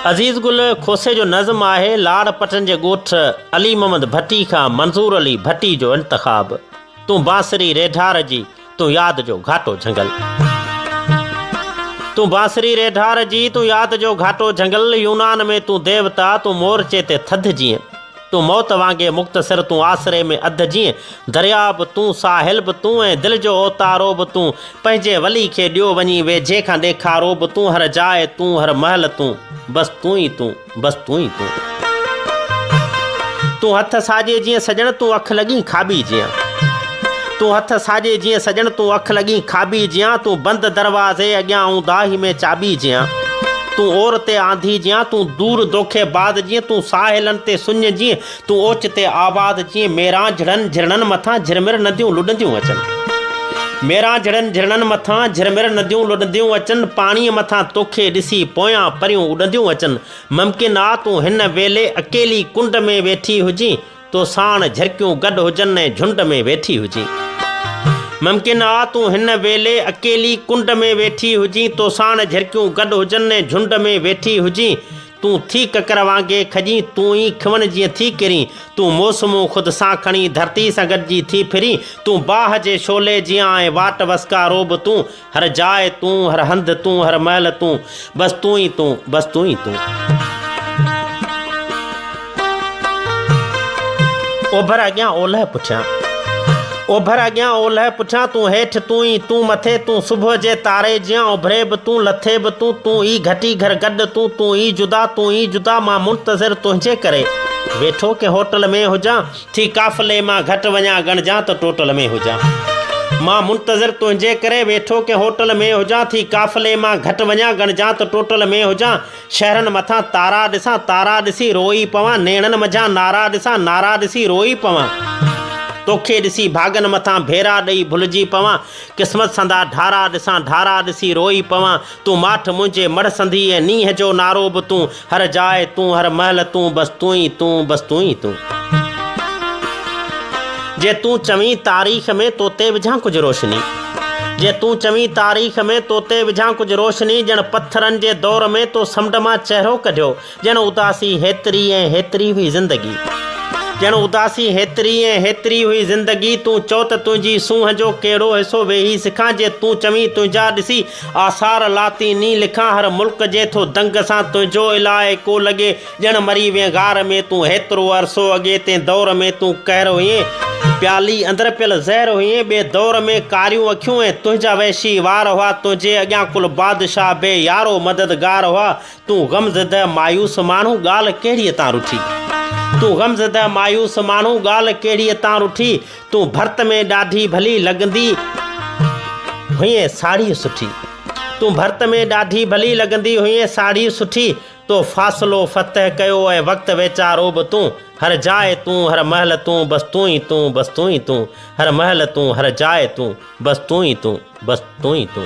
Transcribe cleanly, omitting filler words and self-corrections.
अज़ीज़ गुल खोसे जो नज़्म आहे लाड़ पटन जे ॻोठ अली मोहम्मद भट्टी खां मंज़ूर अली भट्टी जो इंतख़ाब। तूं बांसरी रेढार जी तूं याद जो घाटो झंगल। तूं बांसरी रेढार जी तूं याद जो घाटो झंगल। यूनान में तूं देवता तूं मोरचे ते थधि जीअं। तूं मौत वांगे मुख़्तसिर तूं आसरे में अधु जीअं। दरिया बि तूं साहिल बि तूं ऐं दिलि जो ओतारो बि तूं। पंहिंजे वली खे ॾियो वञी वेझे खां ॾेखारो बि तूं। हर जाइ तूं हर महल तूं बस तूं ई तूं बस तूं ई तूं। तूं हथ साॼे जीअं सॼण तूं अखि लॻी खाॿी जीअं। तूं हथ साॼे जीअं सॼण तूं अखि लॻी खाॿी जीअं। तूं बंदि दरवाज़े अॻियां ऐं दाही में चाॿी जीअं। तूं ओर ते आंधी जीअं। तूं दूर दोखे बाद जीअं। तूं साहिलनि ते सुञ जीअं। तूं ओच ते आबाद जीअं। मेरां झड़नि झिरणनि मथां झिरमिर नदियूं लुॾंदियूं अचनि। मेरां झड़नि झिरणनि मथां झिरमिर नदियूं लुॾंदियूं अचनि। पाणीअ मथां तोखे ॾिसी पोयां परियूं उॾंदियूं अचनि। मुमकिन आहे तूं हिन वेले अकेली कुंड में वेठी हुजी। तो साण झिरकियूं गॾु हुजनि ऐं झुंड में वेठी हुजी। मुमकिन आहे तूं हिन वेले अकेली कुंड में वेठी हुजी। तो साण झिरकियूं गॾु हुजनि ऐं झुंड में वेठी हुजी। तूं थी ककर वांगे खजी तूं ई खिवण जीअं थी किरी। तूं मौसमूं ख़ुदि सां खणी धरती सां गॾिजी थी फिरी। तूं बाह जे शोले जीअं ऐं वाट वसकारो बि तूं। हर जाइ तूं हर हंधि तूं हर महल तूं बस तूं ई तूं बस तूं ई तूं। ओभर अॻियां ओलह पुठियां ओभर अॻियां ओलह पुठियां। तूं हेठि तूं ई तूं मथे। तूं सुबुह जे तारे जीअं उभरे बि तूं लथे बि तूं। तूं ई घटी घर गॾु तूं ई जुदा तूं ई जुदा। मां मुंतज़िर तुंहिंजे करे वेठो के होटल में हुजां। थी काफ़िले मां घटि वञा गणिजां त टोटल में हुजां। मां मुंतज़िर तुंहिंजे करे वेठो के होटल में हुजां। थी काफ़िले मां घटि वञा गणिजां त टोटल में हुजां। शहरनि मथां तारा ॾिसां तारा ॾिसी रोई पवां। नेणनि मझां नारा ॾिसां नारा ॾिसी रोई पवां। तोखे ॾिसी भागनि मथां भेरा ॾेई भुलिजी पवां। क़िस्मत संदा ढारा ॾिसां ढारा ॾिसी रोई पवां। तूं माठ मुंहिंजे मड़ संधी ऐं नींहं जो नारो बि तूं। हर जाइ तूं हर महल तूं बस तूं ई तूं बस तूं ई तूं। जे तूं चवीं तारीख़ में तोते विझां कुझु रोशनी। जे तूं चवीं तारीख़ में तोते विझां कुझु रोशनी। ॼण पत्थरनि जे दौर में तो समुंड मां चहिरो कढियो। ॼण उदासी हेतिरी ऐं हेतिरी हुई ज़िंदगी। ॼण उदासी हेतिरी ऐं हेतिरी हुई ज़िंदगी। तूं चओ त तुंहिंजी सूंहं जो कहिड़ो हिसो वेही सिखां। जे तूं चवीं तुंहिंजा ॾिसी आसार लाती नी लिखां। हर मुल्क जे थो दंग सां तुंहिंजो इलाहे को लॻे। ॼण मरी वें गार में तूं हेतिरो अरसो अॻे ते दौर में तूं कहर हुईं। प्याली अंदरि पियल ज़हर हुईं। ॿिए दौर में कारियूं अखियूं ऐं तुंहिंजा वहशी वार हुआ। तुंहिंजे अॻियां कुल बादशाह बे यारो मददगार हुआ। तूं ग़मज़दा मायूस माण्हू ॻाल्हि कहिड़ीअ तां रुठी। तूं ग़मज़दा मायूस माण्हू ॻाल्हि कहिड़ीअ तां रुठी। तूं भर्त में ॾाढी भली लॻंदी हुईं साड़ी सुठी। तूं भर्त में ॾाढी भली लॻंदी हुईं साड़ी सुठी। तो फ़ासिलो फ़तह कयो ऐं वक़्तु वेचारो बि तूं। हर जाइ तूं हर महल तूं बस तूं ई तूं बस तूं ई तूं। हर महल तूं हर जाइ तूं बस तूं ई तूं बस तूं ई तूं।